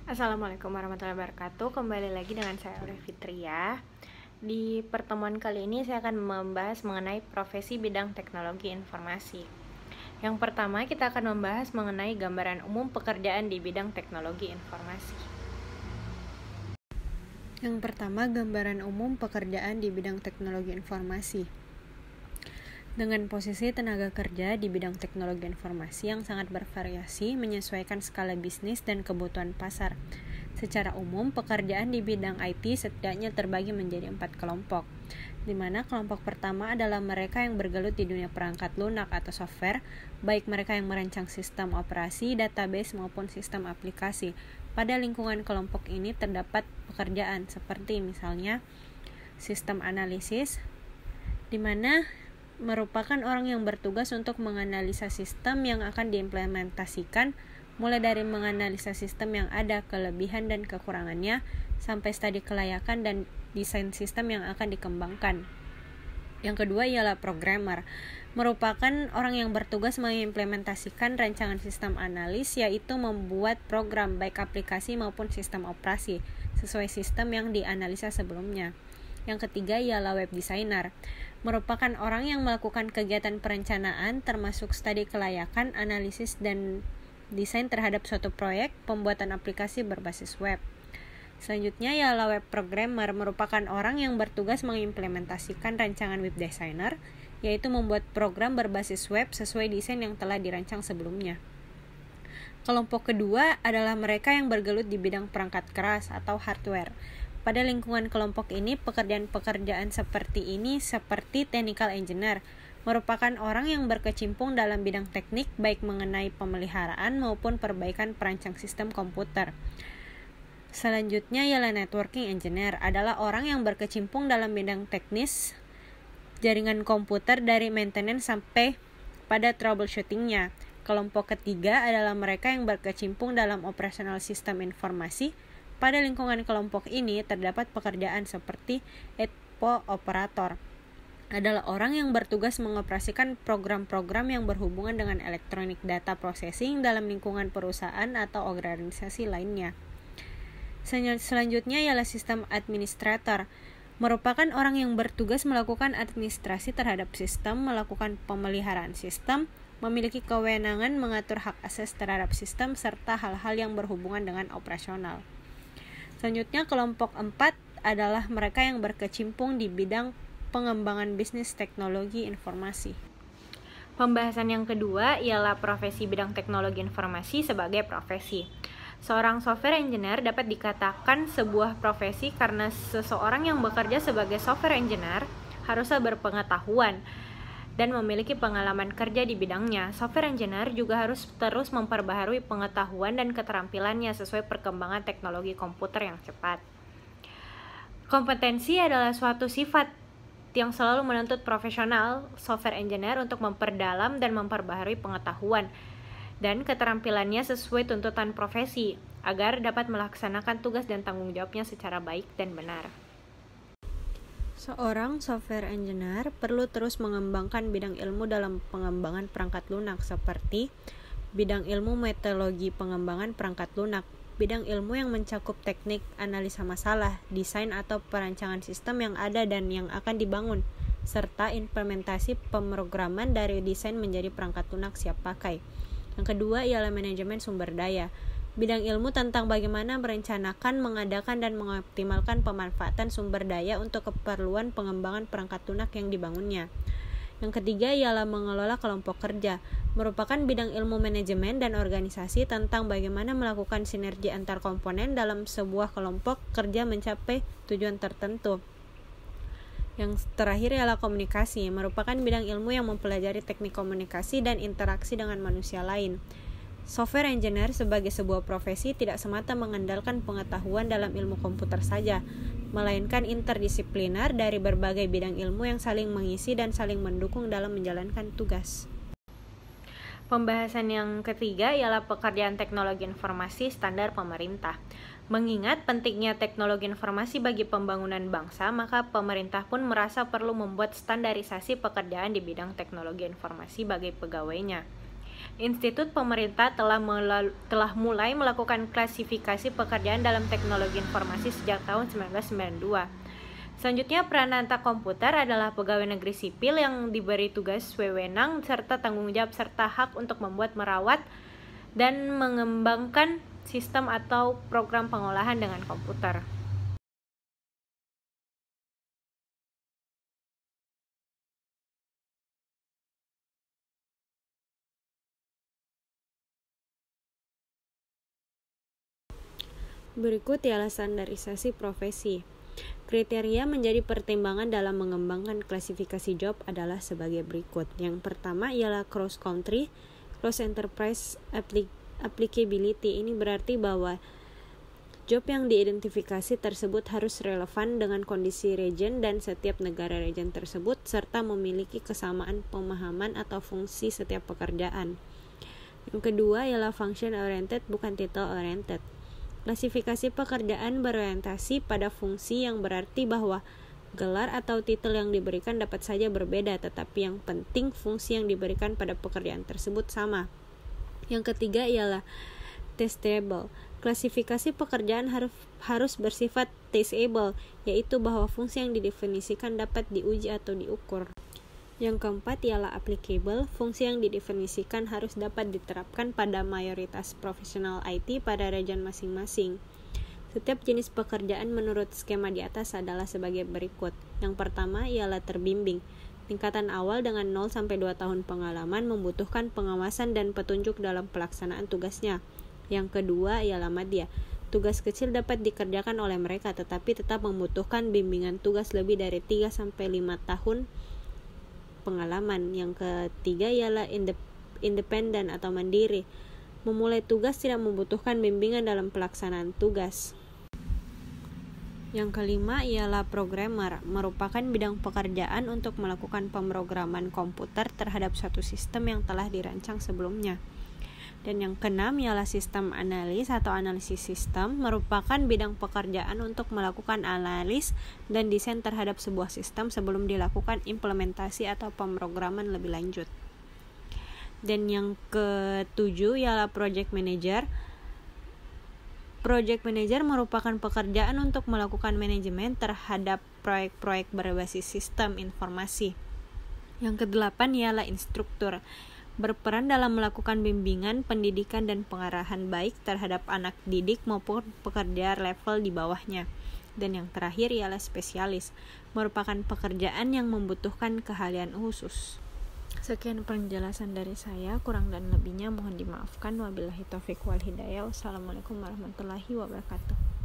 Assalamualaikum warahmatullahi wabarakatuh. Kembali lagi dengan saya Aurea Fitria. Di pertemuan kali ini saya akan membahas mengenai profesi bidang teknologi informasi. Yang pertama, kita akan membahas mengenai gambaran umum pekerjaan di bidang teknologi informasi. Yang pertama, gambaran umum pekerjaan di bidang teknologi informasi. Dengan posisi tenaga kerja di bidang teknologi informasi yang sangat bervariasi menyesuaikan skala bisnis dan kebutuhan pasar. Secara umum, pekerjaan di bidang IT setidaknya terbagi menjadi 4 kelompok, di mana kelompok pertama adalah mereka yang bergelut di dunia perangkat lunak atau software, baik mereka yang merancang sistem operasi, database, maupun sistem aplikasi. Pada lingkungan kelompok ini terdapat pekerjaan seperti misalnya sistem analisis, di mana merupakan orang yang bertugas untuk menganalisa sistem yang akan diimplementasikan, mulai dari menganalisa sistem yang ada, kelebihan dan kekurangannya, sampai studi kelayakan dan desain sistem yang akan dikembangkan. Yang kedua ialah programmer, merupakan orang yang bertugas mengimplementasikan rancangan sistem analis, yaitu membuat program baik aplikasi maupun sistem operasi sesuai sistem yang dianalisa sebelumnya. Yang ketiga ialah web designer, merupakan orang yang melakukan kegiatan perencanaan termasuk studi kelayakan, analisis, dan desain terhadap suatu proyek pembuatan aplikasi berbasis web. Selanjutnya ialah web programmer, merupakan orang yang bertugas mengimplementasikan rancangan web designer, yaitu membuat program berbasis web sesuai desain yang telah dirancang sebelumnya. Kelompok kedua adalah mereka yang bergelut di bidang perangkat keras atau hardware. Pada lingkungan kelompok ini, pekerjaan-pekerjaan seperti technical engineer, merupakan orang yang berkecimpung dalam bidang teknik baik mengenai pemeliharaan maupun perbaikan perancang sistem komputer. Selanjutnya ialah networking engineer, adalah orang yang berkecimpung dalam bidang teknis jaringan komputer dari maintenance sampai pada troubleshootingnya. Kelompok ketiga adalah mereka yang berkecimpung dalam operasional sistem informasi. Pada lingkungan kelompok ini terdapat pekerjaan seperti EDPO operator, adalah orang yang bertugas mengoperasikan program-program yang berhubungan dengan electronic data processing dalam lingkungan perusahaan atau organisasi lainnya. Selanjutnya ialah sistem administrator, merupakan orang yang bertugas melakukan administrasi terhadap sistem, melakukan pemeliharaan sistem, memiliki kewenangan mengatur hak akses terhadap sistem, serta hal-hal yang berhubungan dengan operasional. Selanjutnya, kelompok 4 adalah mereka yang berkecimpung di bidang pengembangan bisnis teknologi informasi. Pembahasan yang kedua ialah profesi bidang teknologi informasi sebagai profesi. Seorang software engineer dapat dikatakan sebuah profesi karena seseorang yang bekerja sebagai software engineer harusnya berpengetahuan dan memiliki pengalaman kerja di bidangnya. Software engineer juga harus terus memperbaharui pengetahuan dan keterampilannya sesuai perkembangan teknologi komputer yang cepat. Kompetensi adalah suatu sifat yang selalu menuntut profesional software engineer untuk memperdalam dan memperbaharui pengetahuan dan keterampilannya sesuai tuntutan profesi agar dapat melaksanakan tugas dan tanggung jawabnya secara baik dan benar. Seorang software engineer perlu terus mengembangkan bidang ilmu dalam pengembangan perangkat lunak seperti bidang ilmu metodologi pengembangan perangkat lunak, bidang ilmu yang mencakup teknik analisa masalah, desain atau perancangan sistem yang ada dan yang akan dibangun, serta implementasi pemrograman dari desain menjadi perangkat lunak siap pakai. Yang kedua ialah manajemen sumber daya, bidang ilmu tentang bagaimana merencanakan, mengadakan, dan mengoptimalkan pemanfaatan sumber daya untuk keperluan pengembangan perangkat lunak yang dibangunnya. Yang ketiga ialah mengelola kelompok kerja, merupakan bidang ilmu manajemen dan organisasi tentang bagaimana melakukan sinergi antar komponen dalam sebuah kelompok kerja mencapai tujuan tertentu. Yang terakhir ialah komunikasi, merupakan bidang ilmu yang mempelajari teknik komunikasi dan interaksi dengan manusia lain. Software engineer sebagai sebuah profesi tidak semata mengandalkan pengetahuan dalam ilmu komputer saja, melainkan interdisipliner dari berbagai bidang ilmu yang saling mengisi dan saling mendukung dalam menjalankan tugas. Pembahasan yang ketiga ialah pekerjaan teknologi informasi standar pemerintah. Mengingat pentingnya teknologi informasi bagi pembangunan bangsa, maka pemerintah pun merasa perlu membuat standarisasi pekerjaan di bidang teknologi informasi bagi pegawainya. institut pemerintah telah mulai melakukan klasifikasi pekerjaan dalam teknologi informasi sejak tahun 1992. Selanjutnya, peranata komputer adalah pegawai negeri sipil yang diberi tugas wewenang serta tanggung jawab serta hak untuk membuat, merawat, dan mengembangkan sistem atau program pengolahan dengan komputer. Berikut ialah standarisasi profesi. Kriteria menjadi pertimbangan dalam mengembangkan klasifikasi job adalah sebagai berikut. Yang pertama ialah cross country, cross enterprise applicability. Ini berarti bahwa job yang diidentifikasi tersebut harus relevan dengan kondisi region dan setiap negara region tersebut, serta memiliki kesamaan pemahaman atau fungsi setiap pekerjaan. Yang kedua ialah function oriented, bukan title oriented. Klasifikasi pekerjaan berorientasi pada fungsi yang berarti bahwa gelar atau titel yang diberikan dapat saja berbeda, tetapi yang penting fungsi yang diberikan pada pekerjaan tersebut sama. Yang ketiga ialah testable. Klasifikasi pekerjaan harus bersifat testable, yaitu bahwa fungsi yang didefinisikan dapat diuji atau diukur. Yang keempat ialah applicable. Fungsi yang didefinisikan harus dapat diterapkan pada mayoritas profesional IT pada region masing-masing. Setiap jenis pekerjaan menurut skema di atas adalah sebagai berikut. Yang pertama ialah terbimbing. Tingkatan awal dengan 0 sampai 2 tahun pengalaman membutuhkan pengawasan dan petunjuk dalam pelaksanaan tugasnya. Yang kedua ialah madya. Tugas kecil dapat dikerjakan oleh mereka tetapi tetap membutuhkan bimbingan tugas lebih dari 3 sampai 5 tahun pengalaman. Yang ketiga ialah independen atau mandiri. Memulai tugas tidak membutuhkan bimbingan dalam pelaksanaan tugas. Yang kelima ialah programmer, merupakan bidang pekerjaan untuk melakukan pemrograman komputer terhadap suatu sistem yang telah dirancang sebelumnya. Dan yang keenam ialah sistem analis atau analisis sistem, merupakan bidang pekerjaan untuk melakukan analis dan desain terhadap sebuah sistem sebelum dilakukan implementasi atau pemrograman lebih lanjut. Dan yang ketujuh ialah project manager. Project manager merupakan pekerjaan untuk melakukan manajemen terhadap proyek-proyek berbasis sistem informasi. Yang kedelapan ialah instruktur, berperan dalam melakukan bimbingan, pendidikan, dan pengarahan baik terhadap anak didik maupun pekerja level di bawahnya. Dan yang terakhir ialah spesialis, merupakan pekerjaan yang membutuhkan keahlian khusus. Sekian penjelasan dari saya, kurang dan lebihnya mohon dimaafkan. Wabillahi taufiq wal hidayah. Wassalamualaikum warahmatullahi wabarakatuh.